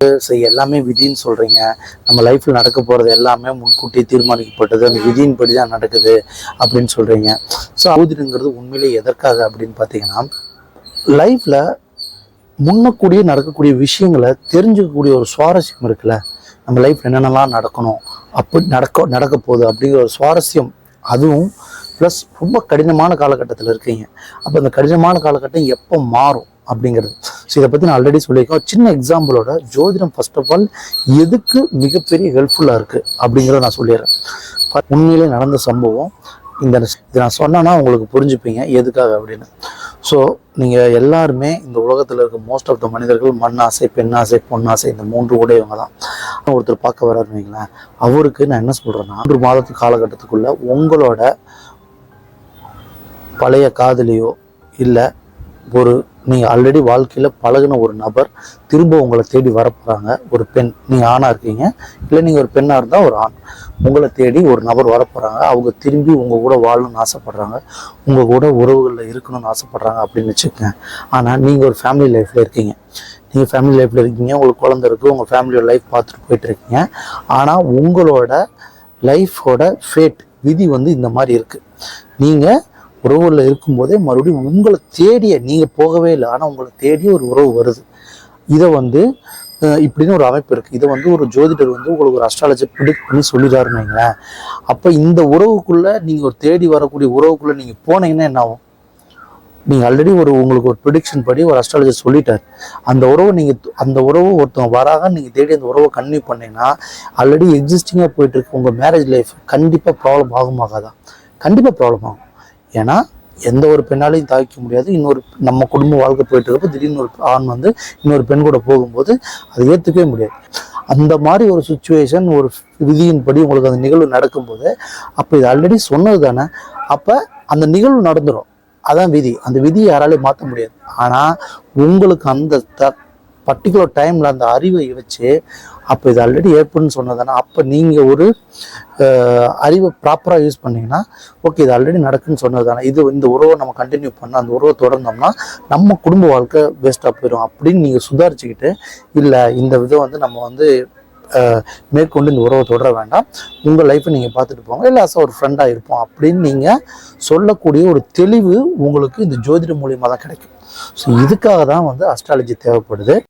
எல்லாமே விதின்னு சொல்றீங்க. நம்ம லைஃப்ல நடக்க போறது எல்லாமே முன்கூட்டி தீர்மானிக்கப்பட்டது, அந்த விதியின் படி தான் நடக்குது அப்படின்னு சொல்றீங்க. ஸோ ஜோதிடங்கிறது உண்மையிலே எதற்காக அப்படின்னு பார்த்தீங்கன்னா, லைஃப்ல முன்னக்கூடிய நடக்கக்கூடிய விஷயங்களை தெரிஞ்சுக்கக்கூடிய ஒரு சுவாரஸ்யம் இருக்குல்ல. நம்ம லைஃப்ல என்னென்னலாம் நடக்கணும், அப்படி நடக்க போகுது அப்படிங்கிற ஒரு சுவாரஸ்யம். அதுவும் ப்ளஸ் ரொம்ப கடினமான காலகட்டத்தில் இருக்கீங்க. அப்போ அந்த கடினமான காலகட்டம் எப்போ மாறும் அப்படிங்கிறது. ஸோ இதை பற்றி நான் ஆல்ரெடி சொல்லியிருக்கேன். சின்ன எக்ஸாம்பிளோட ஜோதிடம் ஃபர்ஸ்ட் ஆஃப் ஆல் எதுக்கு மிகப்பெரிய ஹெல்ப்ஃபுல்லாக இருக்குது அப்படிங்கிறத நான் சொல்லிடுறேன். உண்மையிலே நடந்த சம்பவம் இதை நான் சொன்னேன்னா உங்களுக்கு புரிஞ்சுப்பீங்க எதுக்காக அப்படின்னு. ஸோ நீங்கள் எல்லாருமே இந்த உலகத்தில் இருக்க மோஸ்ட் ஆஃப் த மனிதர்கள் மண் ஆசை, பெண் ஆசை, பொன் ஆசை, இந்த 3 உடையவங்க தான். ஒருத்தர் பார்க்க வர்றாருன்னு வைங்களேன், அவருக்கு நான் என்ன சொல்கிறேன்னா, 3 மாதத்து காலகட்டத்துக்குள்ள உங்களோட பழைய காதலியோ இல்லை ஒரு நீங்கள் ஆல்ரெடி வாழ்க்கையில் பழகின ஒரு நபர் திரும்ப உங்களை தேடி வரப்போகிறாங்க. ஒரு பெண், நீங்கள் ஆணாக இருக்கீங்க, இல்லை நீங்கள் ஒரு பெண்ணாக இருந்தால் ஒரு ஆண், உங்களை தேடி ஒரு நபர் வரப்போகிறாங்க. அவங்க திரும்பி உங்கள் கூட வாழணும்னு ஆசைப்பட்றாங்க, உங்கள் கூட உறவுகளில் இருக்கணும்னு ஆசைப்பட்றாங்க அப்படின்னு வச்சுக்கோங்க. ஆனால் நீங்கள் ஒரு ஃபேமிலி லைஃப்பில் இருக்கீங்க. நீங்கள் ஃபேமிலி லைஃப்பில் இருக்கீங்க, உங்களுக்கு குழந்தை இருக்குது, உங்கள் ஃபேமிலியோட லைஃப் பார்த்துட்டு போயிட்டுருக்கீங்க. ஆனால் உங்களோட லைஃபோட ஃபேட், விதி வந்து இந்த மாதிரி இருக்குது. நீங்கள் உறவுகளில் இருக்கும்போதே மறுபடியும் உங்களை தேடிய, நீங்கள் போகவே இல்லை, ஆனால் உங்களை தேடிய ஒரு உறவு வருது. இதை வந்து இப்படின்னு ஒரு அமைப்பு இருக்குது. இதை வந்து ஒரு ஜோதிடர் வந்து உங்களுக்கு ஒரு அஸ்ட்ராலஜி ப்ரிடிக்ட் பண்ணி சொல்லிடுறாருன்னு வைங்களேன். அப்போ இந்த உறவுக்குள்ளே, நீங்கள் ஒரு தேடி வரக்கூடிய உறவுக்குள்ளே நீங்கள் போனீங்கன்னா என்ன ஆகும்? நீங்கள் ஆல்ரெடி உங்களுக்கு ஒரு ப்ரிடிக்ஷன் படி ஒரு அஸ்ட்ராலஜர் சொல்லிட்டார். அந்த உறவு ஒருத்தவங்க வராங்க, நீங்கள் தேடி அந்த உறவை கன்டினியூ பண்ணீங்கன்னா ஆல்ரெடி எக்ஸிஸ்டிங்காக போயிட்டு இருக்கு உங்கள் மேரேஜ் லைஃப் கண்டிப்பாக ப்ராப்ளம் ஆகுமாகாதான்? கண்டிப்பாக ப்ராப்ளம் ஆகும். ஏன்னா எந்த ஒரு பெண்ணாலையும் தாய்க்க முடியாது. நம்ம குடும்ப வாழ்க்கை போயிட்டு இருக்கப்போ திடீர்னு ஒரு ஆண் வந்து இன்னொரு பெண் கூட போகும்போது அதை ஏற்றுக்கவே முடியாது. அந்த மாதிரி ஒரு சுச்சுவேஷன், ஒரு விதியின்படி உங்களுக்கு அந்த நிகழ்வு நடக்கும்போது, அப்போ இது ஆல்ரெடி சொன்னது தானே, அப்போ அந்த நிகழ்வு நடந்துடும். அதான் விதி. அந்த விதியை யாராலையும் மாற்ற முடியாது. ஆனால் உங்களுக்கு அந்த பர்டிகுலர் டைமில் அந்த அறிவை வச்சு, அப்போ இது ஆல்ரெடி ஏற்படுன்னு சொன்னதானே, அப்போ நீங்கள் ஒரு அறிவை ப்ராப்பராக யூஸ் பண்ணிங்கன்னா, ஓகே இது ஆல்ரெடி நடக்குன்னு சொன்னது தானே, இந்த உறவை நம்ம கண்டினியூ பண்ணால், அந்த உறவை தொடர்ந்தோம்னா நம்ம குடும்ப வாழ்க்கை வேஸ்ட்டாக போயிடும் அப்படின்னு நீங்கள் சுதாரிச்சுக்கிட்டு, இல்லை இந்த விதம் வந்து நம்ம வந்து மேற்கொண்டு இந்த உறவை தொடர வேண்டாம், உங்கள் லைஃப்பை நீங்கள் பார்த்துட்டு போங்க, இல்லை அசா ஒரு ஃப்ரெண்டாக இருப்போம் அப்படின்னு நீங்கள் சொல்லக்கூடிய ஒரு தெளிவு உங்களுக்கு இந்த ஜோதிடம் மூலியமாக தான் கிடைக்கும். ஸோ இதுக்காக தான் வந்து அஸ்ட்ராலஜி தேவைப்படுது.